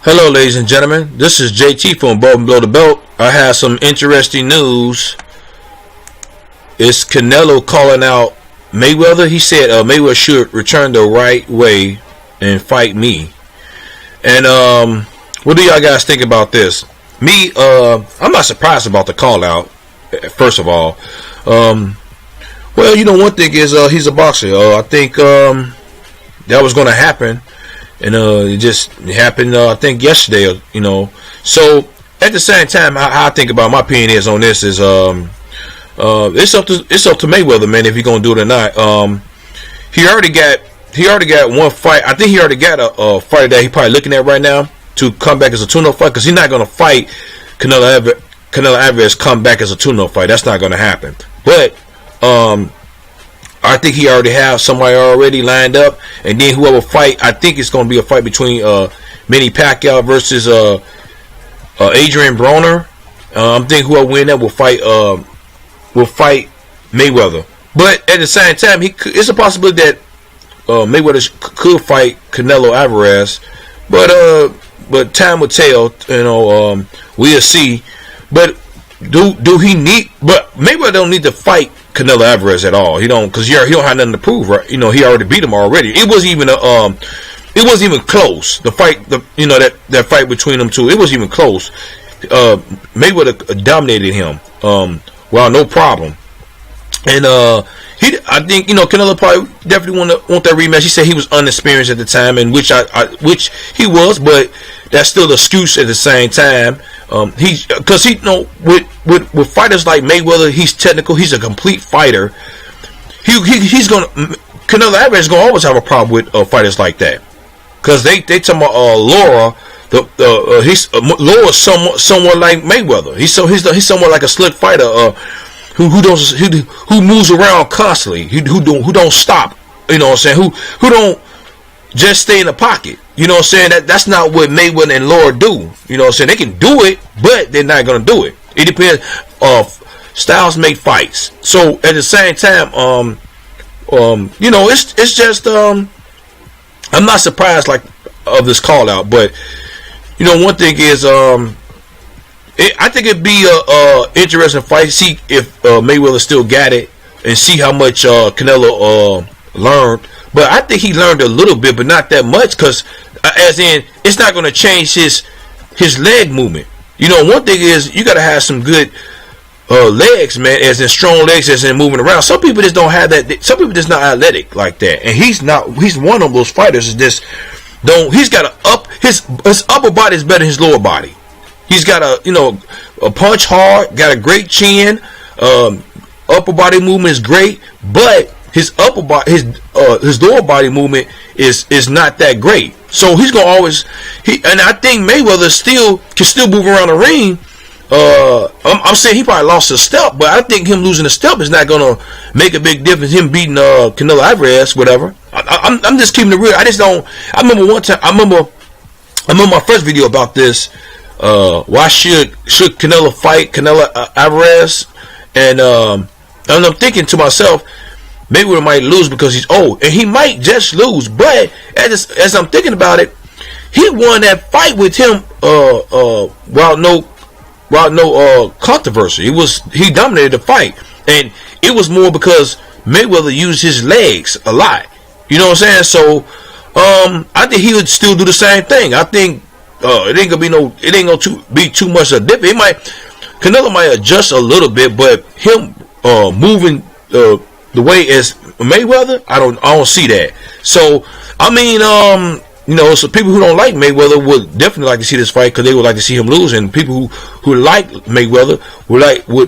Hello, ladies and gentlemen. This is JT from Above and Below the Belt. I have some interesting news. It's Canelo calling out Mayweather. He said Mayweather should return the right way and fight me. And what do y'all guys think about this? Me, I'm not surprised about the call out. First of all, well, you know, one thing is he's a boxer. I think that was going to happen. And it just happened, I think, yesterday, you know. So, at the same time, how I think about my opinion is on this is it's up to Mayweather, man, if he's going to do it or not. He already got one fight. I think he already got a fight that he's probably looking at right now to come back as a tune-up fight, because he's not going to fight Canelo Alvarez come back as a tune-up fight. That's not going to happen. But I think he already have somebody already lined up, and then whoever fight, I think it's going to be a fight between Manny Pacquiao versus Adrian Broner. I'm thinking whoever win that will fight Mayweather. But at the same time, it's a possibility that Mayweather could fight Canelo Alvarez, but time will tell. You know, we'll see. But do he need? But Mayweather don't need to fight Canelo Alvarez at all. He don't, because he don't have nothing to prove, right? You know, he already beat him already. It wasn't even close. The fight, that fight between them two, it wasn't even close. Mayweather dominated him, well, no problem. And I think, you know, Canelo probably definitely want that rematch. He said he was unexperienced at the time, and which he was, but that's still an excuse at the same time. Because he, you know, with fighters like Mayweather, he's technical. He's a complete fighter. Canelo Alvarez is gonna always have a problem with fighters like that, because they talking about Laura. Laura's somewhat like Mayweather. He's somewhat like a slick fighter. Who moves around constantly. Who don't stop. You know what I'm saying? Who don't just stay in the pocket. You know what I'm saying? That's not what Mayweather and Laura do. You know what I'm saying? They can do it, but they're not gonna do it. It depends. Styles make fights. So at the same time, you know, it's just I'm not surprised of this call out, but you know, one thing is I think it'd be a interesting fight. See if Mayweather still got it, and see how much Canelo learned. But I think he learned a little bit, but not that much, because as in, it's not going to change his leg movement. You know, one thing is you got to have some good legs, man, as in strong legs, as in moving around. Some people just don't have that. Some people just not athletic like that, and he's not. He's one of those fighters that just don't. He's got his upper body is better than his lower body. He's got a punch hard, got a great chin. Upper body movement is great, but his upper body, his lower body movement is not that great. So he's gonna always and I think Mayweather can still move around the ring. I'm saying he probably lost a step, but I think him losing a step is not gonna make a big difference. Him beating Canelo Alvarez, whatever. I'm just keeping it real. I just don't. I remember one time. I remember my first video about this. Why should Canelo fight Canelo Alvarez? And I'm thinking to myself, Mayweather might lose because he's old, and he might just lose. But as I'm thinking about it, he won that fight with him without no controversy. He dominated the fight, and it was more because Mayweather used his legs a lot. You know what I'm saying? So I think he would still do the same thing. I think it ain't gonna be too much of a dip. Canelo might adjust a little bit, but him moving the way as Mayweather, I don't see that. So I mean, you know, so people who don't like Mayweather would definitely like to see this fight, because they would like to see him lose, and people who like Mayweather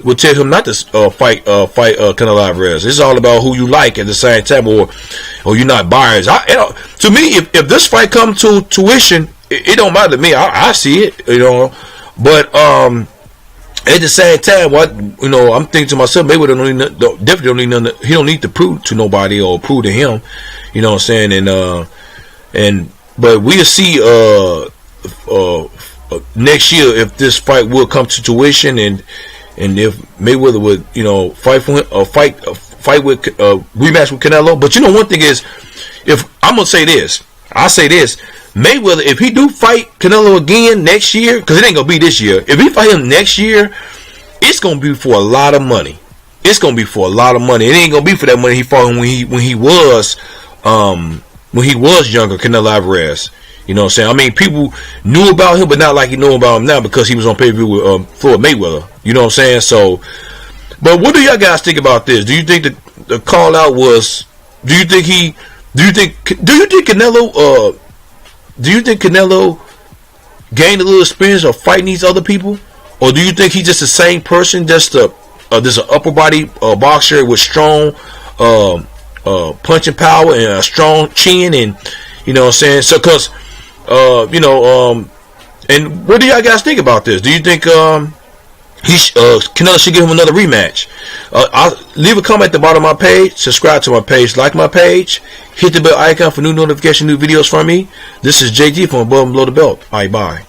would tell him not to fight Canelo Alvarez. It's all about who you like at the same time, or you're not biased. To me, if this fight comes to tuition, it don't matter to me. I see it, you know, but at the same time, you know, I'm thinking to myself, Mayweather definitely don't need nothing. He don't need to prove to nobody or prove to him. You know what I'm saying? But we'll see next year if this fight will come to tuition, and if Mayweather would, you know, fight with rematch with Canelo. But you know, one thing is, if I'm gonna say this, I say this: Mayweather, if he do fight Canelo again next year, because it ain't gonna be this year. If he fight him next year, it's gonna be for a lot of money. It's gonna be for a lot of money. It ain't gonna be for that money he fought him when he was younger, Canelo Alvarez. You know what I'm saying? I mean, people knew about him, but not like you know about him now because he was on pay-per-view with Floyd Mayweather. You know what I'm saying? So, but what do y'all guys think about this? Do you think that the call out was? Do you think Canelo gained a little experience of fighting these other people, or do you think he's just the same person, just an upper body boxer with strong punching power and a strong chin, and you know what I'm saying? So, cause and what do y'all guys think about this? Do you think Canelo should give him another rematch? I'll leave a comment at the bottom of my page. Subscribe to my page. Like my page. Hit the bell icon for new notification, new videos from me. This is JG from Above and Below the Belt. Alright, bye.